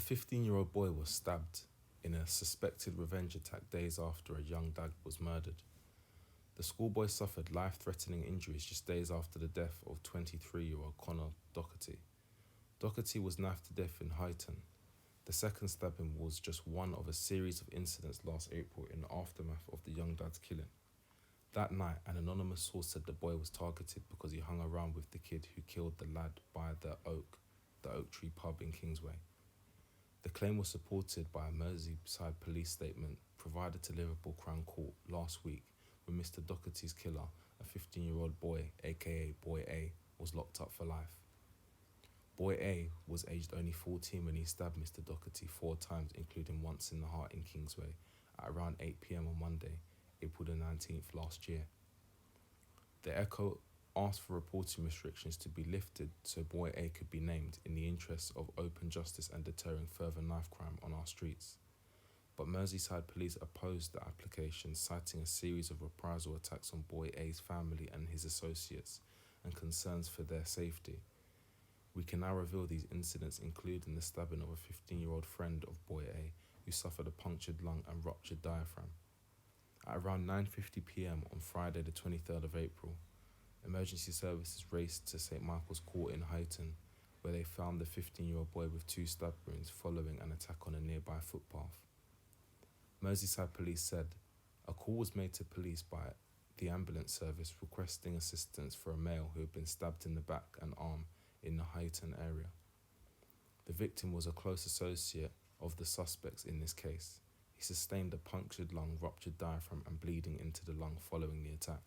A 15-year-old boy was stabbed in a suspected revenge attack days after a young dad was murdered. The schoolboy suffered life-threatening injuries just days after the death of 23-year-old Connor Dockerty. Dockerty was knifed to death in Huyton. The second stabbing was just one of a series of incidents last April in the aftermath of the young dad's killing. That night, an anonymous source said the boy was targeted because he hung around with the kid who killed the lad by the Oak Tree pub in Kingsway. The claim was supported by a Merseyside police statement provided to Liverpool Crown Court last week when Mr. Dockerty's killer, a 15-year-old boy, aka Boy A, was locked up for life. Boy A was aged only 14 when he stabbed Mr. Dockerty 4 times, including once in the heart in Kingsway, at around 8 p.m. on Monday, April the 19th last year. The Echo asked for reporting restrictions to be lifted so Boy A could be named in the interests of open justice and deterring further knife crime on our streets. But Merseyside police opposed the application, citing a series of reprisal attacks on Boy A's family and his associates and concerns for their safety. We can now reveal these incidents, including the stabbing of a 15-year-old friend of Boy A who suffered a punctured lung and ruptured diaphragm. At around 9:50 p.m. on Friday the 23rd of April, emergency services raced to St Michael's Court in Huyton, where they found the 15-year-old boy with 2 stab wounds following an attack on a nearby footpath. Merseyside police said a call was made to police by the ambulance service requesting assistance for a male who had been stabbed in the back and arm in the Huyton area. The victim was a close associate of the suspects in this case. He sustained a punctured lung, ruptured diaphragm and bleeding into the lung following the attack.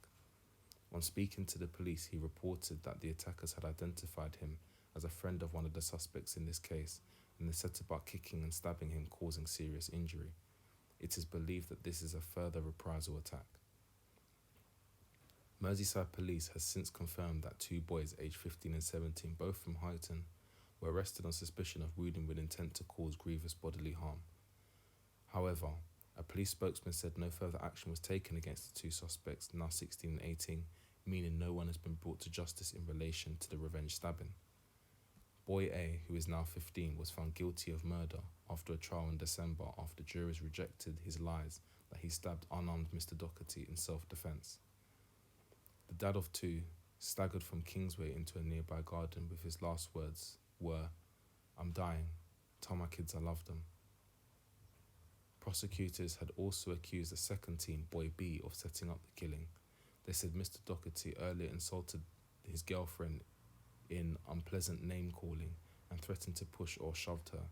On speaking to the police, he reported that the attackers had identified him as a friend of one of the suspects in this case and they set about kicking and stabbing him, causing serious injury. It is believed that this is a further reprisal attack. Merseyside police has since confirmed that 2 boys aged 15 and 17, both from Huyton, were arrested on suspicion of wounding with intent to cause grievous bodily harm. However, a police spokesman said no further action was taken against the 2 suspects, now 16 and 18, meaning no one has been brought to justice in relation to the revenge stabbing. Boy A, who is now 15, was found guilty of murder after a trial in December after jurors rejected his lies that he stabbed unarmed Mr. Dockerty in self-defence. The dad of 2 staggered from Kingsway into a nearby garden with his last words were, "I'm dying. Tell my kids I love them." Prosecutors had also accused the second teen, Boy B, of setting up the killing. They said Mr. Dockerty earlier insulted his girlfriend in unpleasant name-calling and threatened to push or shoved her.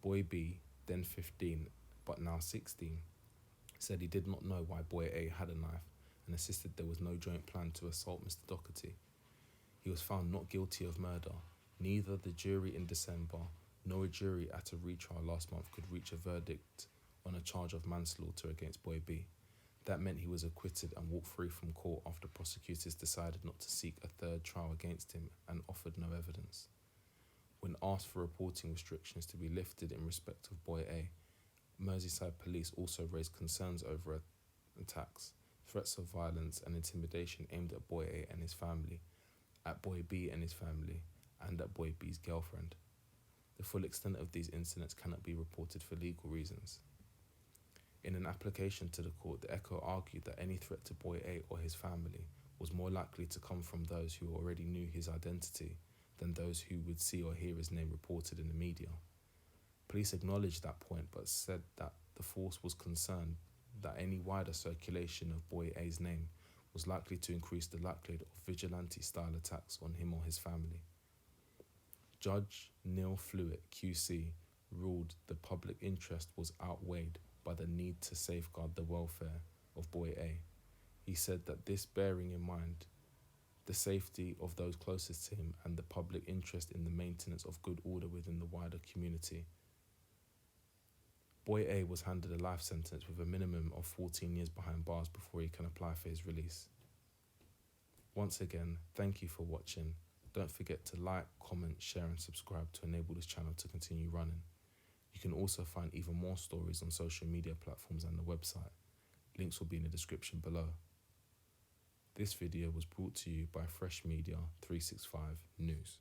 Boy B, then 15 but now 16, said he did not know why Boy A had a knife and insisted there was no joint plan to assault Mr. Dockerty. He was found not guilty of murder. Neither the jury in December nor a jury at a retrial last month could reach a verdict on a charge of manslaughter against Boy B. That meant he was acquitted and walked free from court after prosecutors decided not to seek a third trial against him and offered no evidence. When asked for reporting restrictions to be lifted in respect of Boy A, Merseyside police also raised concerns over attacks, threats of violence and intimidation aimed at Boy A and his family, at Boy B and his family, and at Boy B's girlfriend. The full extent of these incidents cannot be reported for legal reasons. In an application to the court, the Echo argued that any threat to Boy A or his family was more likely to come from those who already knew his identity than those who would see or hear his name reported in the media. Police acknowledged that point but said that the force was concerned that any wider circulation of Boy A's name was likely to increase the likelihood of vigilante-style attacks on him or his family. Judge Neil Flewitt, QC, ruled the public interest was outweighed by the need to safeguard the welfare of Boy A. He said that this, bearing in mind the safety of those closest to him and the public interest in the maintenance of good order within the wider community. Boy A was handed a life sentence with a minimum of 14 years behind bars before he can apply for his release. Once again, thank you for watching. Don't forget to like, comment, share and subscribe to enable this channel to continue running. You can also find even more stories on social media platforms and the website. Links will be in the description below. This video was brought to you by Fresh Media 365 News.